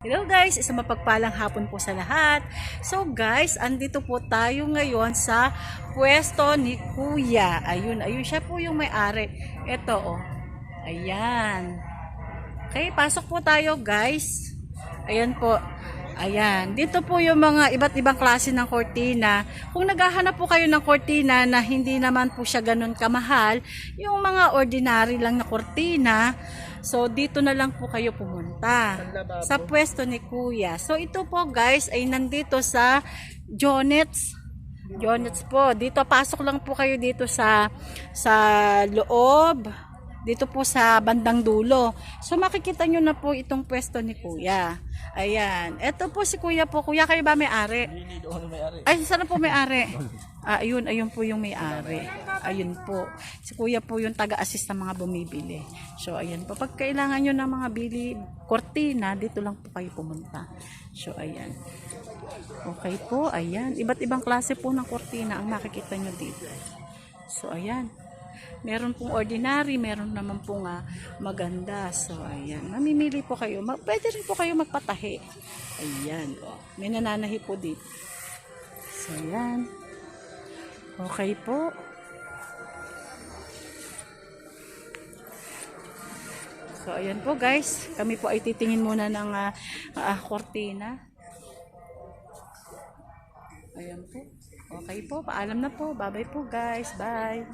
Hello guys, isang mapagpalang hapon po sa lahat. So guys, andito po tayo ngayon sa pwesto ni Kuya. Ayun siya po yung may-ari. Ito oh. Ayan. Okay, pasok po tayo guys. Ayan po. Ayan, dito po yung mga iba't ibang klase ng kortina. Kung naghahanap po kayo ng kortina na hindi naman po siya ganun kamahal, yung mga ordinary lang na kortina, so dito na lang po kayo pumunta sa pwesto ni Kuya. So ito po guys ay nandito sa Jonets. Jonets po. Dito pasok lang po kayo dito sa loob. Dito po sa bandang dulo. So makikita nyo na po itong pwesto ni Kuya. Ayan. Ito po si Kuya po. Kuya, kayo ba may-ari? Ay, sana po may-ari? Ayun po yung may-ari. Ayun po. Si Kuya po yung taga-assist ng mga bumibili. So, ayan po. Pag kailangan nyo ng mga bili, kortina, dito lang po kayo pumunta. So, ayan. Okay po. Ayan. Iba't ibang klase po ng kortina ang makikita nyo dito. So, ayan. Meron pong ordinary, meron naman pong maganda. So, ayan. Mamimili po kayo. Pwede rin po kayo magpatahi. Ayan. Oh. May nananahi po dito. So, ayan. Okay po. So, ayan po guys. Kami po ay titingin muna ng kortina. Ayan po. Okay po. Paalam na po. Bye-bye po guys. Bye.